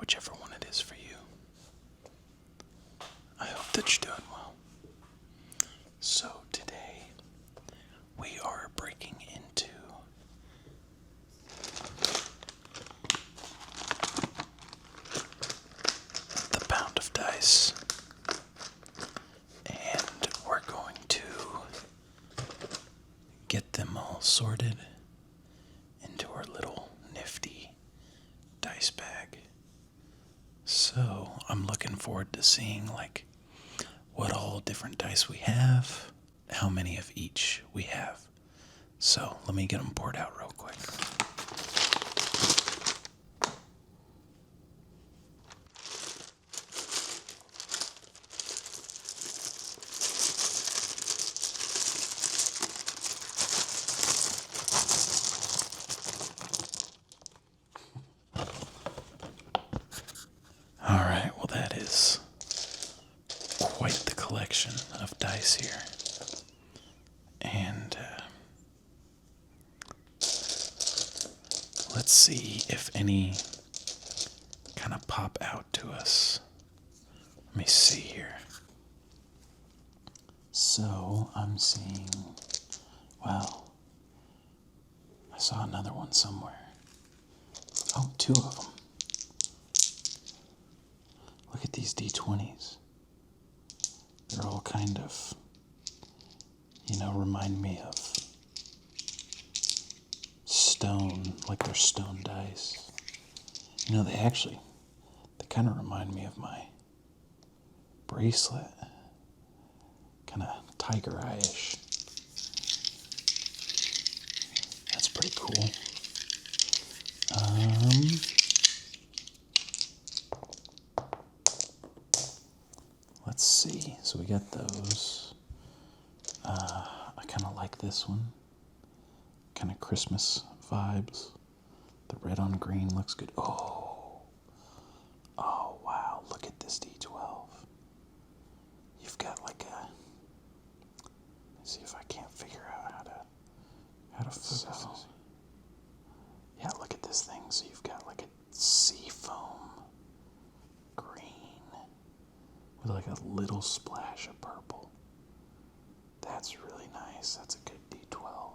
whichever one it is for you. I hope that you're doing well. So today we are breaking into the pound of dice, and we're going to get them all sorted into our little nifty dice bag. So I'm looking forward to seeing what all different dice we have, how many of each we have. So let me get them poured out real quick. All right, well, that is quite the collection of dice here. And let's see if any kind of pop out to us. Let me see here. So I'm seeing, wow, I saw another one somewhere. Oh, two of them. Look at these D20s. They're all kind of, remind me of stone, like they're stone dice. They kind of remind me of my bracelet. Kind of tiger eye-ish. That's pretty cool. Let's see. So we got those. I kind of like this one. Kind of Christmas vibes. The red on green looks good. Oh, wow. Look at this D12. You've got let's see if I can't figure out how to focus. Yeah, look at this thing. So you've got a sea foam green with a little splash of purple. That's really nice. That's a good D12.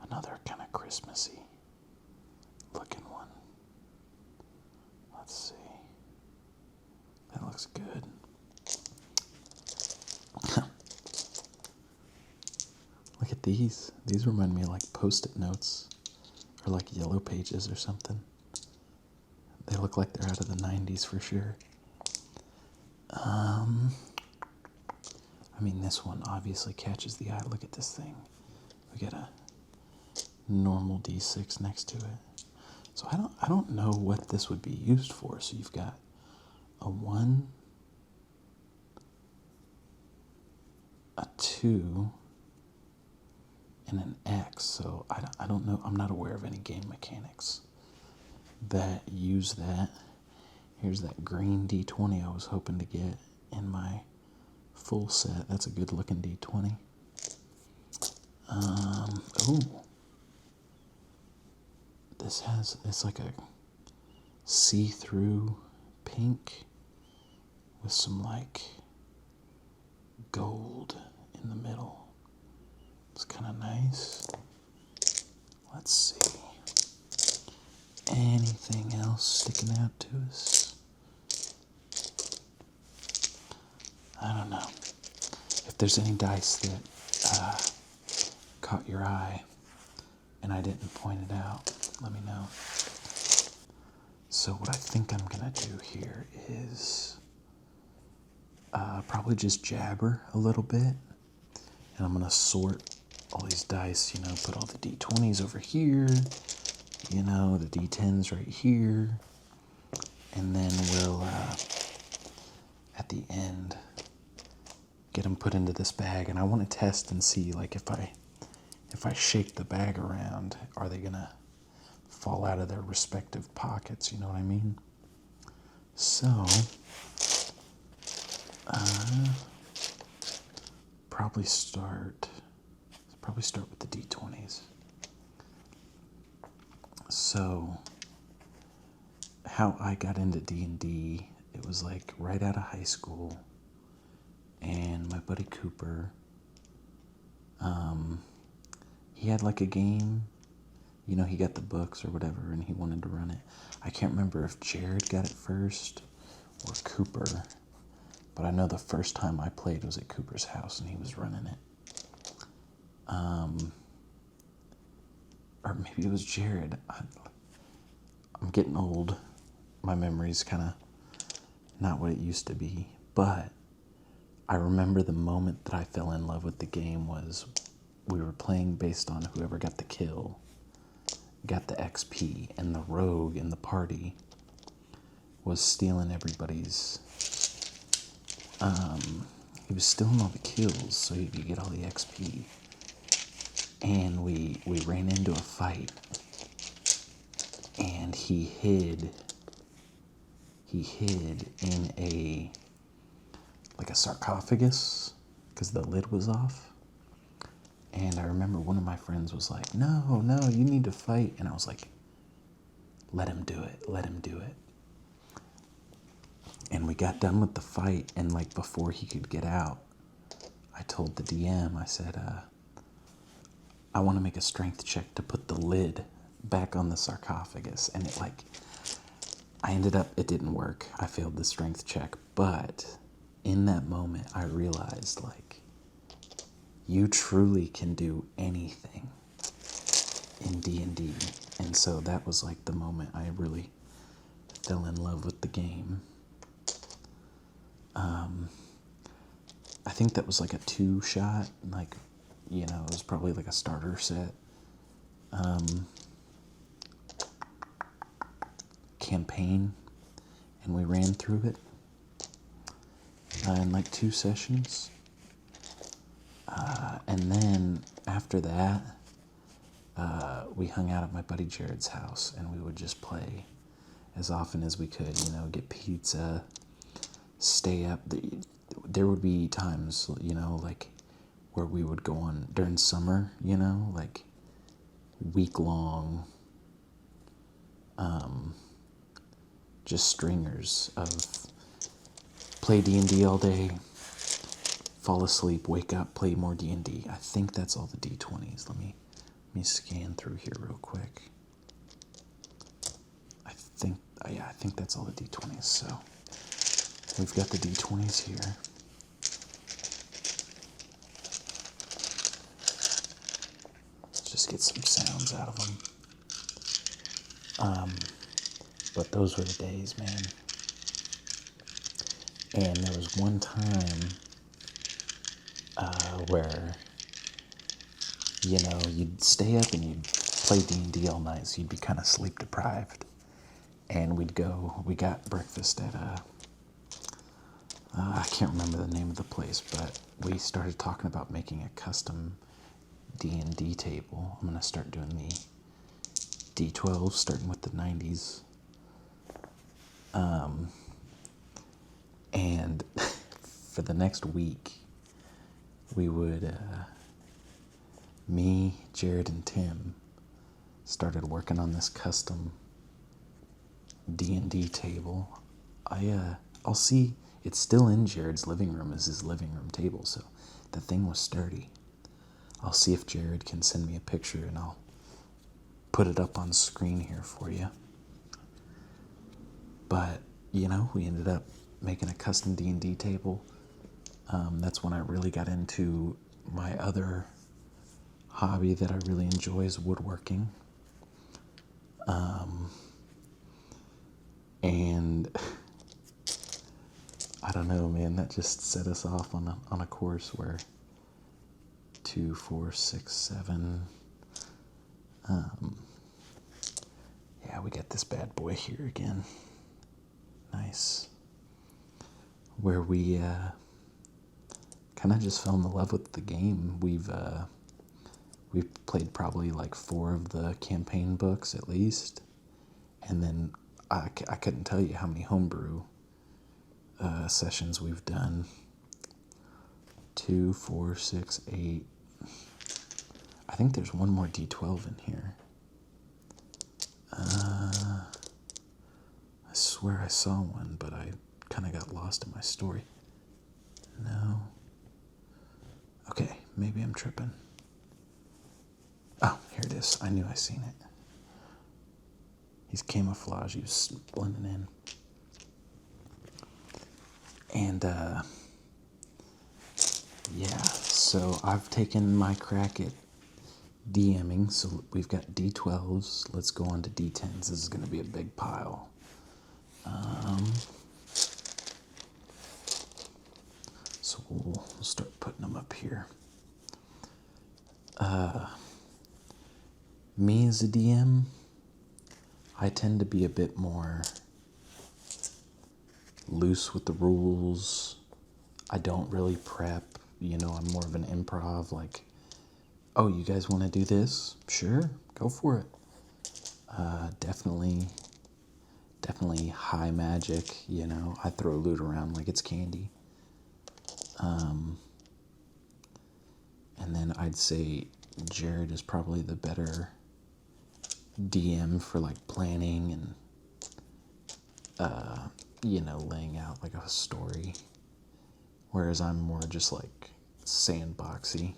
Another kind of Christmassy looking one. Let's see. That looks good. Look at these. These remind me of Post-it notes or Yellow Pages or something. They look like they're out of the 90s for sure. This one obviously catches the eye. Look at this thing. We got a normal D6 next to it. So I don't know what this would be used for. So you've got a 1, a 2, and an X. So I don't know. I'm not aware of any game mechanics that use that. Here's that green D20 I was hoping to get in my full set. That's a good looking D20. It's like a see-through pink with some gold in the middle. It's kind of nice. Let's see. Anything else sticking out to us? I don't know. If there's any dice that caught your eye and I didn't point it out, let me know. So what I think I'm going to do here is probably just jabber a little bit. And I'm going to sort all these dice, put all the D20s over here, the D10s right here. And then we'll, at the end, get them put into this bag. And I want to test and see, if I shake the bag around, are they going to fall out of their respective pockets? You know what I mean? So, probably start with the D20s. So how I got into D&D, it was like right out of high school, and my buddy Cooper, he had like a game, he got the books or whatever, and he wanted to run it. I can't remember if Jared got it first or Cooper, but I know the first time I played was at Cooper's house, and he was running it. Or maybe it was Jared. I'm getting old. My memory's kind of not what it used to be, but I remember the moment that I fell in love with the game was we were playing based on whoever got the kill, got the XP, and the rogue in the party was stealing everybody's, he was stealing all the kills so he could get all the XP. And we ran into a fight, and he hid in a sarcophagus because the lid was off. And I remember one of my friends was like, no, you need to fight. And I was like, let him do it. And we got done with the fight, and like before he could get out, I told the DM, I said, I want to make a strength check to put the lid back on the sarcophagus. And it didn't work. I failed the strength check. But in that moment, I realized, like, you truly can do anything in D&D. And so that was like the moment I really fell in love with the game. I think that was like a 2-shot, like, it was probably like a starter set. Campaign, and we ran through it in like 2 sessions. And then after that, we hung out at my buddy Jared's house, and we would just play as often as we could, get pizza, stay up. There would be times, like where we would go on during summer, like week-long just stringers of play D&D all day, fall asleep, wake up, play more D&D. I think that's all the D20s. Let me scan through here real quick. I think that's all the D20s. So we've got the D20s here. Let's just get some sounds out of them. But those were the days, man. And there was one time where, you'd stay up and you'd play D&D all night, so you'd be kind of sleep deprived. And we got breakfast at I can't remember the name of the place, but we started talking about making a custom D&D table. I'm going to start doing the D12, starting with the 90s. And for the next week, we would, me, Jared, and Tim started working on this custom D&D table. I'll see, it's still in Jared's living room as his living room table, so the thing was sturdy. I'll see if Jared can send me a picture, and I'll put it up on screen here for you. But, we ended up making a custom D&D table. That's when I really got into my other hobby that I really enjoy is woodworking. And I don't know, man, that just set us off on a course where 2, 4, 6, 7. Yeah, we got this bad boy here again. Nice. Where we kind of just fell in love with the game. We've played probably like 4 of the campaign books at least, and then I couldn't tell you how many homebrew sessions we've done. 2, 4, 6, 8. I think there's one more D12 in here. I swear I saw one, but I kind of got lost in my story. No. Okay, maybe I'm tripping. Oh, here it is. I knew I seen it. He's camouflage. He was blending in. And, yeah, so I've taken my crack at DMing. So we've got D12s. Let's go on to D10s. This is going to be a big pile. So we'll start putting them up here. Me as a DM, I tend to be a bit more loose with the rules. I don't really prep. You know, I'm more of an improv, like, oh, you guys want to do this? Sure, go for it. Definitely high magic, you know. I throw loot around like it's candy. And then I'd say Jared is probably the better DM for like planning and, you know, laying out like a story. Whereas I'm more just like sandboxy.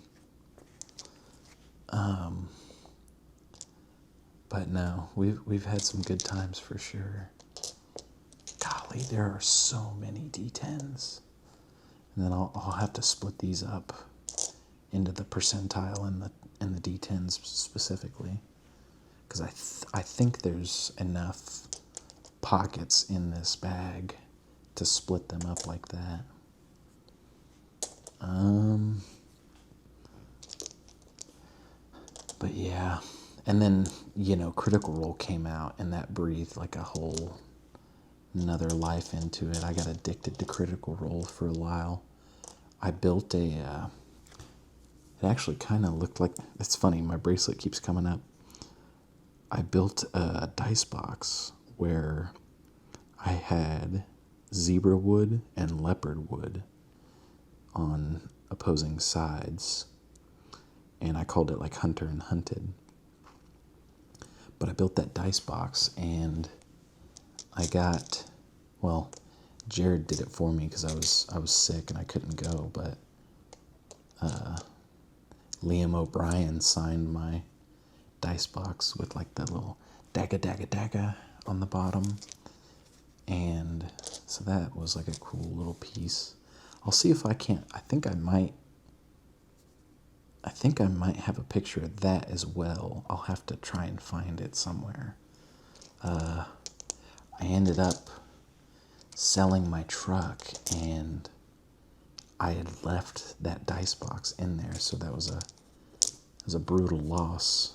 But no, we've had some good times for sure. Golly, there are so many D10s. And then I'll have to split these up into the percentile and the D10s specifically, because I think there's enough pockets in this bag to split them up like that. But yeah, and then, you know, Critical Role came out, and that breathed like a whole another life into it. I got addicted to Critical Role for a while. I built it actually kind of looked like, it's funny, my bracelet keeps coming up. I built a dice box where I had zebra wood and leopard wood on opposing sides, and I called it like Hunter and Hunted. But I built that dice box, and I got, well, Jared did it for me because I was sick and I couldn't go, but Liam O'Brien signed my dice box with like that little dagga dagga dagga on the bottom. And so that was like a cool little piece. I'll see if I can't, I think I might have a picture of that as well. I'll have to try and find it somewhere. I ended up selling my truck, and I had left that dice box in there, so that was a brutal loss.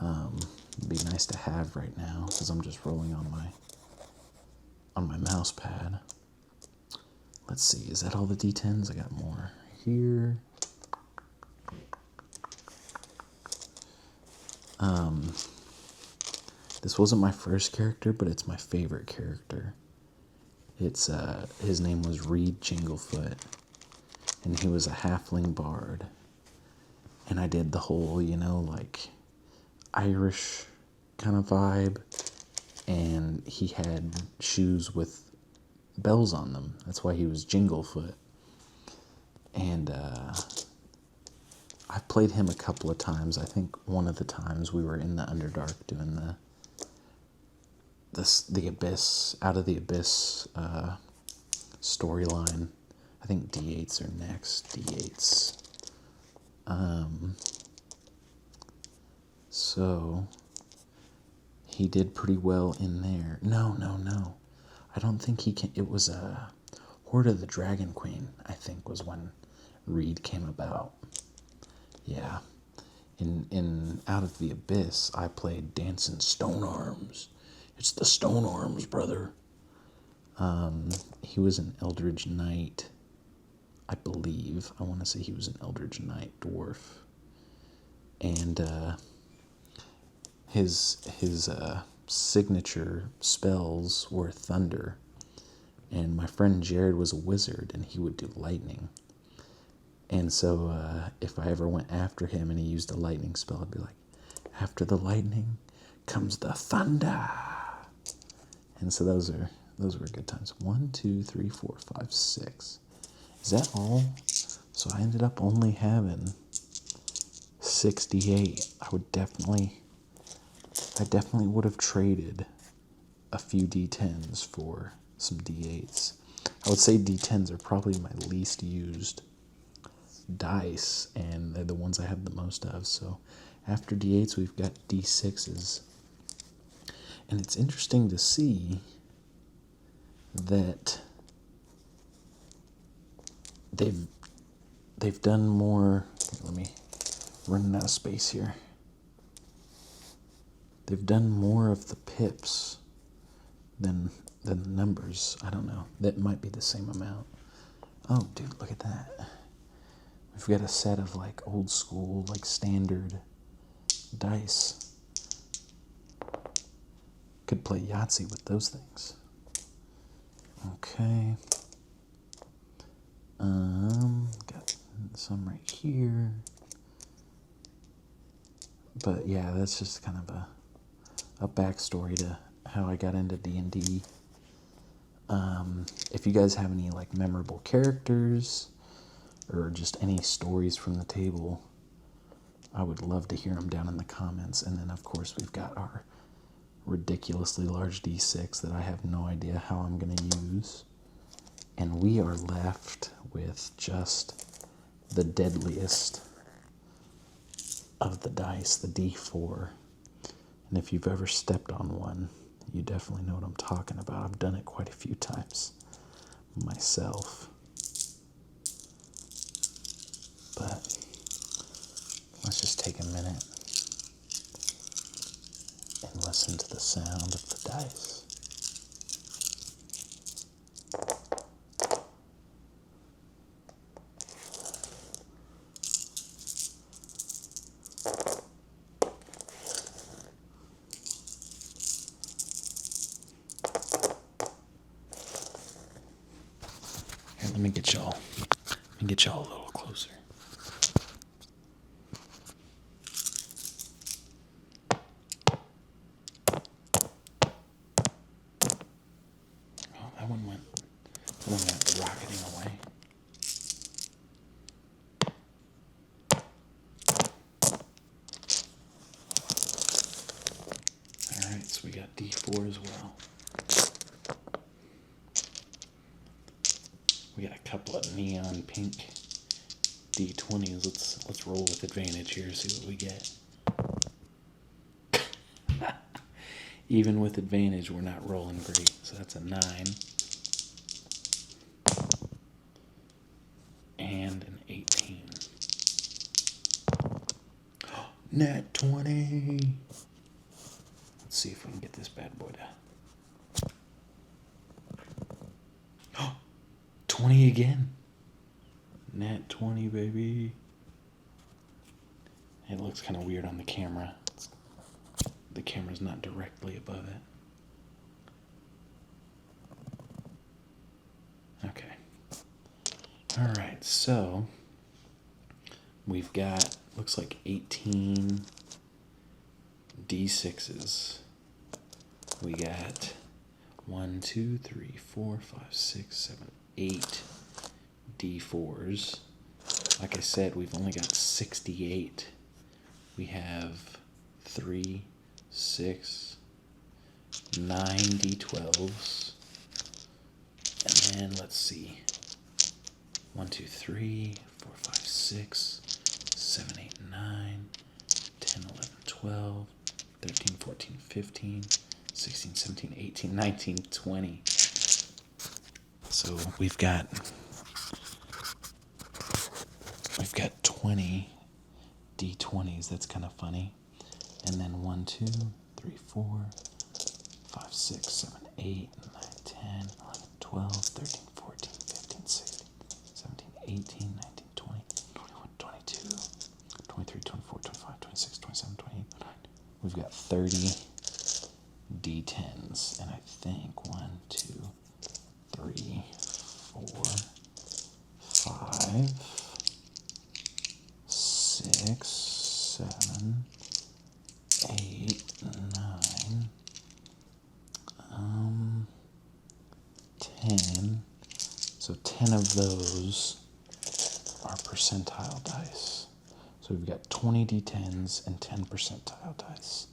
It'd be nice to have right now because I'm just rolling on my mouse pad. Let's see, is that all the D10s? I got more here. This wasn't my first character, but it's my favorite character. It's his name was Reed Jinglefoot, and he was a halfling bard. And I did the whole, you know, like Irish kind of vibe, and he had shoes with bells on them. That's why he was Jinglefoot. And I've played him a couple of times. I think one of the times we were in the Underdark doing the Abyss, Out of the Abyss storyline. I think D8s are next. D8s. So he did pretty well in there. No. I don't think he can. It was Horde of the Dragon Queen, I think, was when Reed came about. Yeah. In Out of the Abyss, I played Dancing Stone Arms. It's the Stone Arms, brother. He was an Eldritch Knight, I believe. I want to say he was an Eldritch Knight dwarf. And his signature spells were thunder. And my friend Jared was a wizard, and he would do lightning. And so if I ever went after him and he used a lightning spell, I'd be like, after the lightning comes the thunder. And so those were good times. 1, 2, 3, 4, 5, 6. Is that all? So I ended up only having 68. I definitely would have traded a few D10s for some D8s. I would say D10s are probably my least used dice, and they're the ones I have the most of. So after D8s, we've got D6s. And it's interesting to see that they've done more. Let me run out of space here. They've done more of the pips than the numbers. I don't know. That might be the same amount. Oh, dude, look at that. We've got a set of like old school, like standard dice. Could play Yahtzee with those things. Okay. Got some right here. But yeah, that's just kind of a backstory to how I got into D&D. If you guys have any like memorable characters or just any stories from the table, I would love to hear them down in the comments. And then of course we've got our ridiculously large D6 that I have no idea how I'm going to use. And we are left with just the deadliest of the dice, the D4. And if you've ever stepped on one, you definitely know what I'm talking about. I've done it quite a few times myself. But let's just take a minute and listen to the sound of the dice. Here, let me get y'all a little closer. Oh, that one went rocketing away. Alright, so we got D4 as well. We got a couple of neon pink D20s. Let's roll with advantage here, see what we get. Even with advantage, we're not rolling great. So that's a 9. And an 18. Nat 20. Let's see if we can get this bad boy to 20 again. Nat 20, baby. It looks kind of weird on the camera. The camera's not directly above it. Okay. Alright, so we've got, looks like 18 D6s. We got 1, 2, 3, 4, 5, 6, 7, 8 D4s. Like I said, we've only got 68. We have 3, 6, 9 D12s. And then let's see. 1, 2, 3, 4, 5, 6, 7, 8, 9, 10, 11, 12, 13, 14, 15, 16, 17, 18, 19, 20. So we've got 20 D20s. That's kind of funny. And then 1, 2, 3, 4, 5, 6, 7, 8, 9, 10, 11, 12, 13, 14, 15, 16, 17, 18, 19, 20, 21, 22, 23, 24, 25, 26, 27, 28, 29. We've got 30 D10s. And I think 1, 2, 3, 4, 5, 6, 7, 8, 9, 10. So 10 of those are percentile dice. So we've got 20 D10s and 10 percentile dice.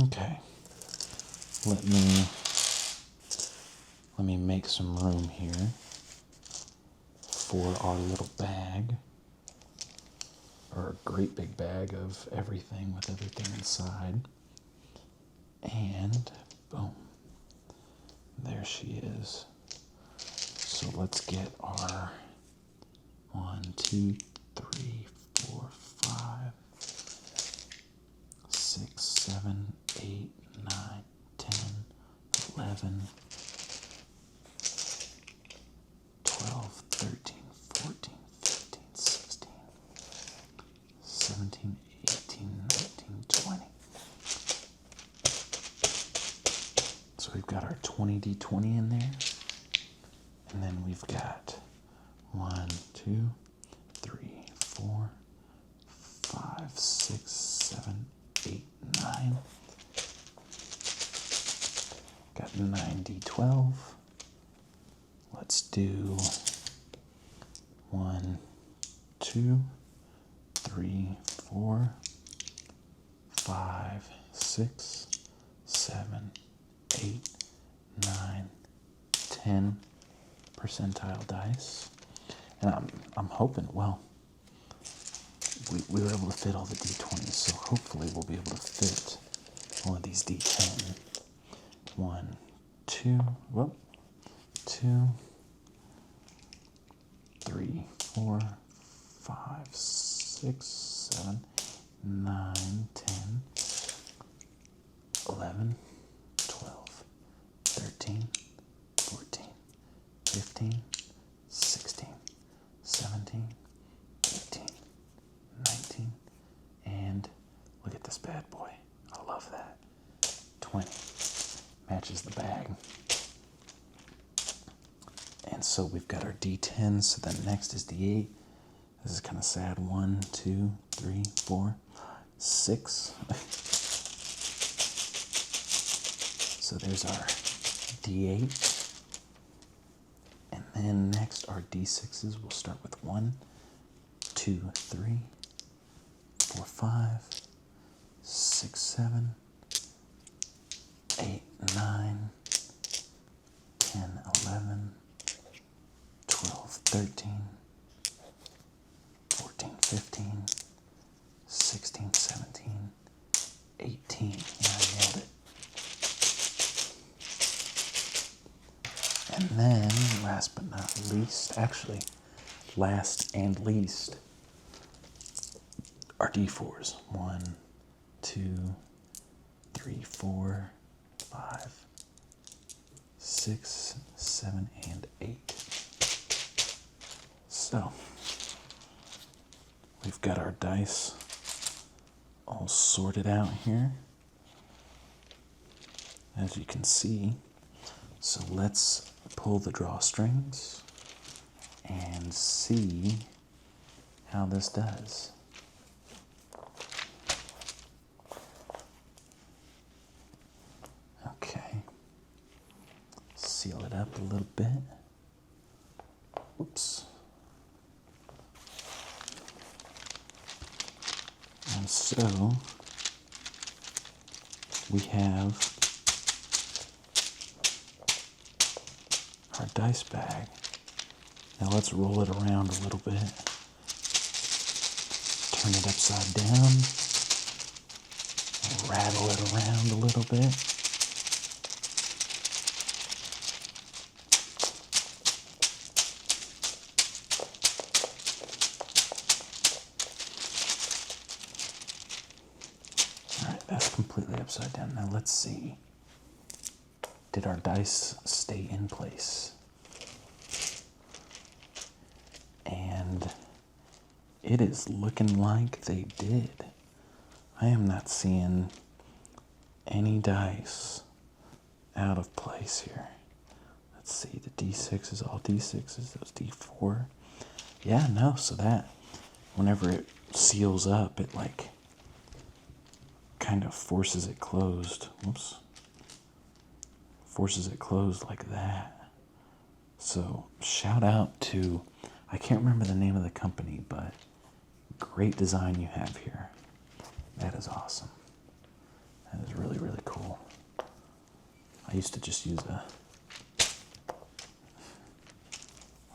Okay. Let me make some room here for our little bag, or a great big bag of everything with everything inside. And boom, there she is. So let's get our 1, 2, 3, 4, 5, 6, 7, 8, 9, 10, 11, 12, 13, 14, 15, 16, 17, 18, 19, 20. So we've got our 20 D20 in there. And then we've got 1, 2, 3, 4, 5, 6, 7, 8, 9. Got 9 D12. Let's do 1, 2, 3, 4, 5, 6, 7, 8, 9, 10 percentile dice. And I'm hoping, well, we were able to fit all the D20s, so hopefully we'll be able to fit all of these D10. 1, 2, 2, 3, 4, 5, 6, 7, 9, 10, 11, 12, 13, 14, 15, 16, 17, 18, 19, and look at this bad boy. I love that. 20. Matches the bag. And so we've got our D10, so then next is D8. This is kind of sad. 1, 2, 3, 4, 6. So there's our D8. And then next our D6s. We'll start with 1, 2, 3, 4, 5, 6, 7, 8, 9, 10, 11, 12, 13, 14, 15, 16, 17, 18. Yeah, I nailed it. And then, last but not least, actually, last and least, our D4s. 1, 2, 3, 4, 5, 6, 7, and 8. So, we've got our dice all sorted out here, as you can see. So let's pull the drawstrings and see how this does. Okay. Seal it up a little bit. Oops. And so we have our dice bag. Now let's roll it around a little bit. Turn it upside down. Rattle it around a little bit. Alright, that's completely upside down. Now let's see. Did our dice stay in place? And it is looking like they did. I am not seeing any dice out of place here. Let's see, the D6 is all D6s, those D4. Yeah, no, so that, whenever it seals up, it like kind of forces it closed. Whoops. Forces it closed like that. So shout out to, I can't remember the name of the company, but great design you have here. That is awesome. That is really, really cool. I used to just use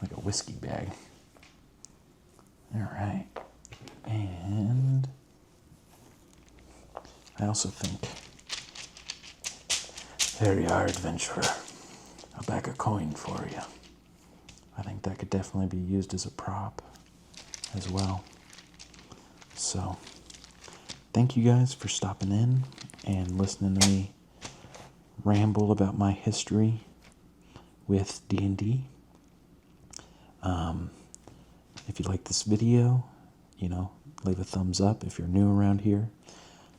like a whiskey bag. All right. And I also think, there you are, adventurer. I'll back a coin for you. I think that could definitely be used as a prop as well. So, thank you guys for stopping in and listening to me ramble about my history with D&D. If you like this video, leave a thumbs up. If you're new around here,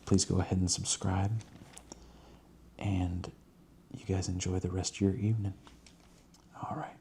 please go ahead and subscribe. And you guys enjoy the rest of your evening. All right.